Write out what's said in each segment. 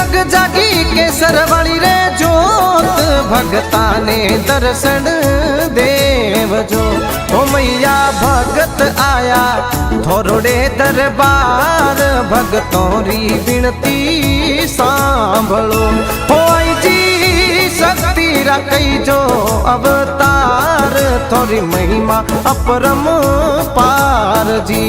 जगमग जागी केसर वाली रे जोत भगता ने दर्शन देव जो। ओ मैया भगत आया थोड़े दरबार भगतों री विनती सांभळो। हो आई जी शक्ति रखई जो अवतार थोड़ी महिमा अपरम पार जी।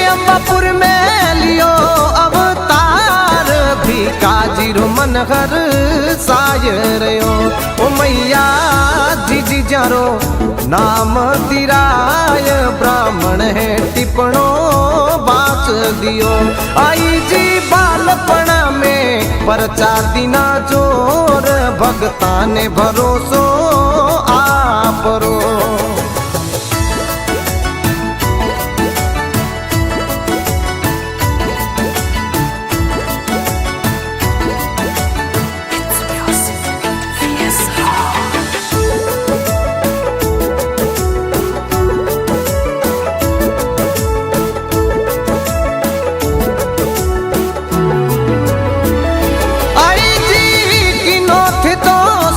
अंबापुर में लियो अवतार भी काजीरो मनहर सायरयो। ओ मैया जी जी जारो नाम दिराय ब्राह्मण है टिपणो बाच दियो। आई जी बालपणा में परचा दिना जोर भगता ने भरोसो आपरो।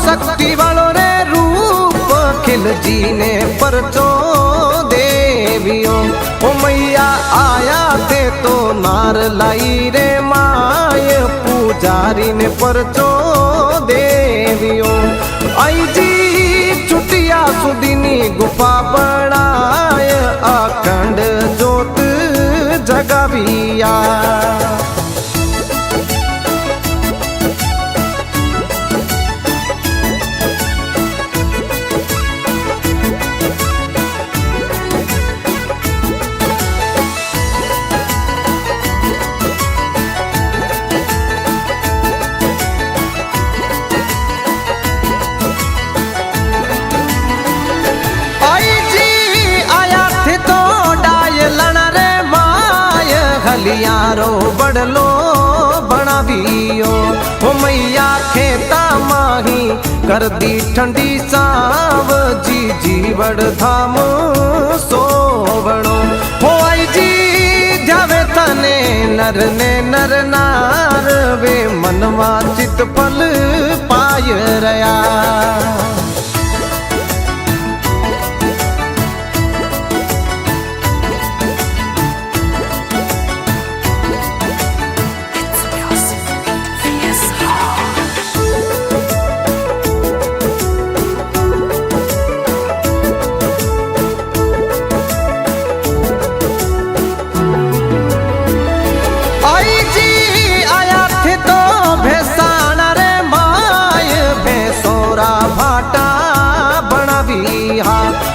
शक्ति वालो रे रूप खिल जी ने परचो देवियो। ओ मैया आया थे तो नार लाई रे माय पुजारी ने परचो देवियो। आई जी छुटिया सुदीनी गुफा बनाय अखंड जोत जगाविया। हलियारो बड़लो बनावियो। ओ मैया खेता माही कर दी ठंडी साव जी जीवड़ धाम सोवणो। हो आई जी जावे तने नर ने नर नार वे मनवा चित फल पाय रया।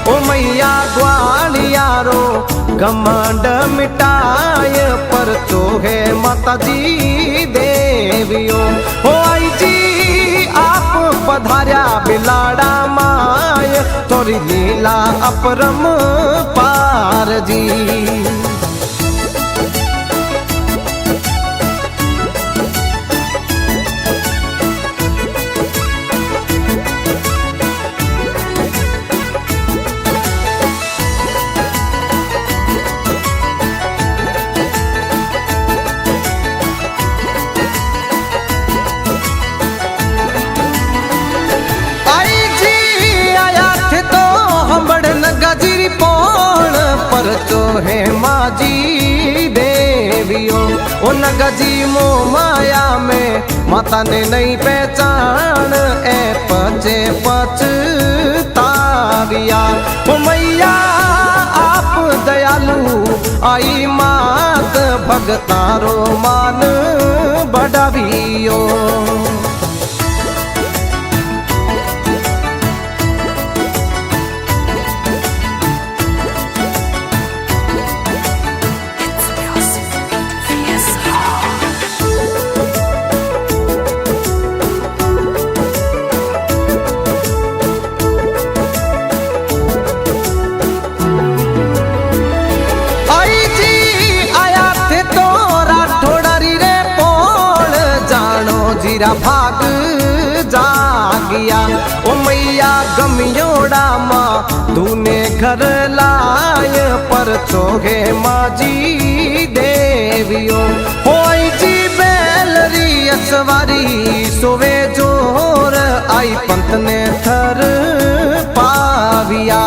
ओ मैया ग्वालियारो घमंड मिटाय पर चोहे माता जी देवियो। हो आई जी आप पधार्या बिलाड़ा माय थोड़ी लीला अपरम पार जी। गजरी पोण पर चोहे माजी देवियो। ओ नगजी मो माया में माता ने नहीं पहचान ए पचे पछताविया। ओ मैया आप दयालु आई मात भगतारो मान बढ़ावियो। जीरा भाग जागिया। ओ मैया गमियोड़ा माँ तूने घर लाय पर चोगे माजी देवियो। होई जी बैलरी असवारी सोवे जोर आई पंत ने थर पाविया।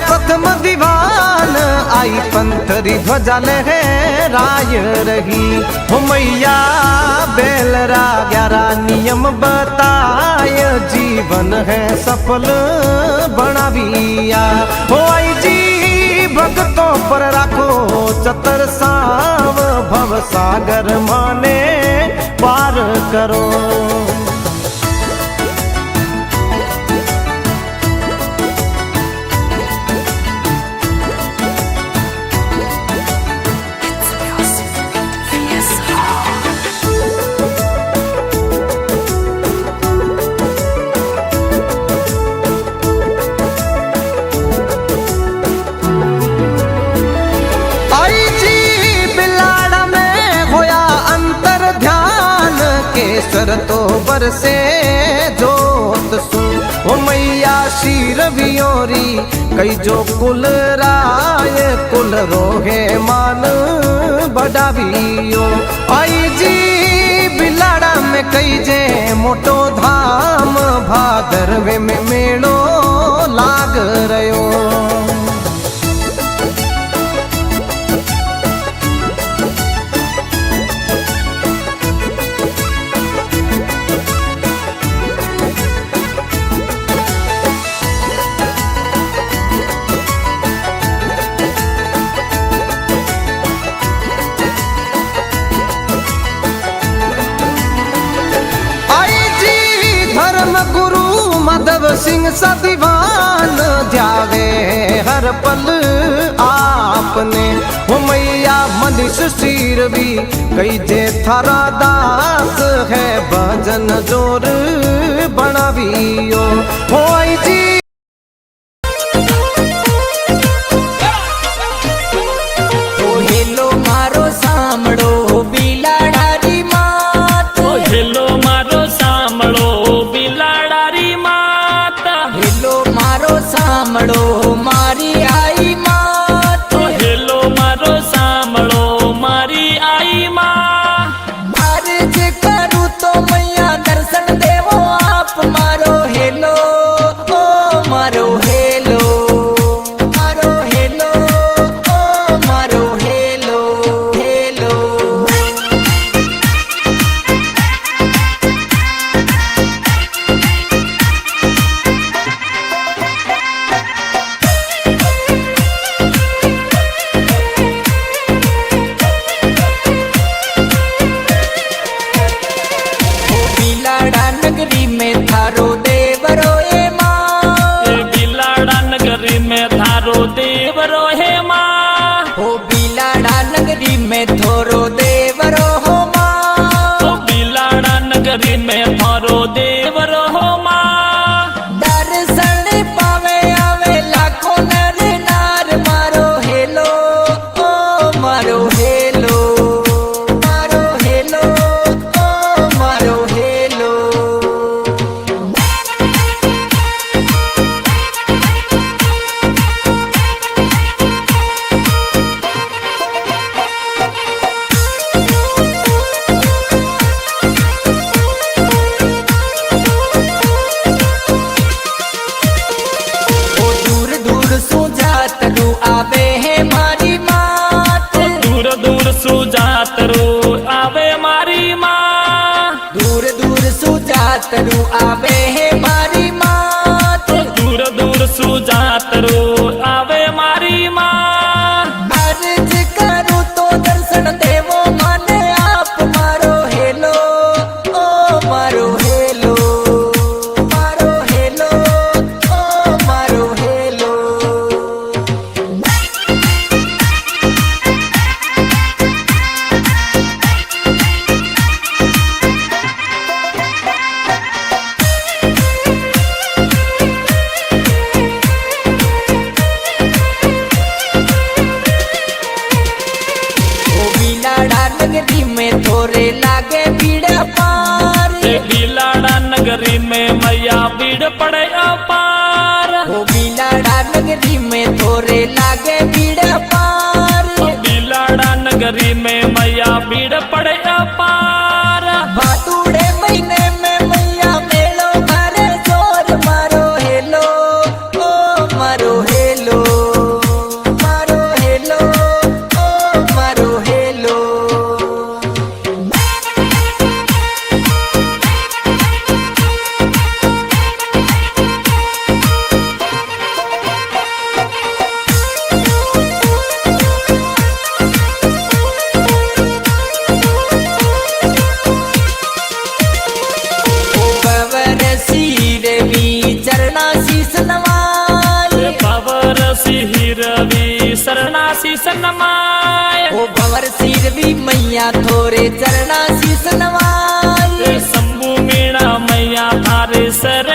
प्रथम दीवान आई पंथरी ध्वजा लहराय रही। हो मैया बेलरा 11 नियम बताय जीवन है सफल बनाविया। हो आई जी भक्तों पर राखो चतर साव भव सागर माने पार करो। केसर तो बरसे जोत सुन। ओ मैया शीर वियोरी कई जो कुल राय कुल रोहे मान बढ़ावियो। आई जी बिलाड़ा में कई जे मोटो धाम भादरवे में मेलो लाग रयो। माधव सिंह सा दीवान ध्यावे हर पल आपने। हो मैया मनीष शीर भी कई जे थारा दास है भजन जोर बनावियो। हो आई जी तो हेलो मारो सामड़ो बिलाड़ारी मात। तो हेलो मारो सामड़ो सामड़ो मारी आई माँ। तो हेलो मारो सामड़ो मारी आई माँ। अर्ज करूँ तो मैया दर्शन देवो आप मारो हेलो। अपार। ओ बिलाड़ा नगरी में थोरे लागे भीड़ पार। बिलाड़ा नगरी में मैया भीड़ पड़े अपार। भातुड़े महीने में मैया मेलो भरे जोर मारो हेलो ओ मारो हेलो मारो हेलो ओ मारो हेलो। शीश नमाय ओ भंवर सिरवी मैया थोरे चरणा शीस नवाय। शंभु मीणा मैया थारे सर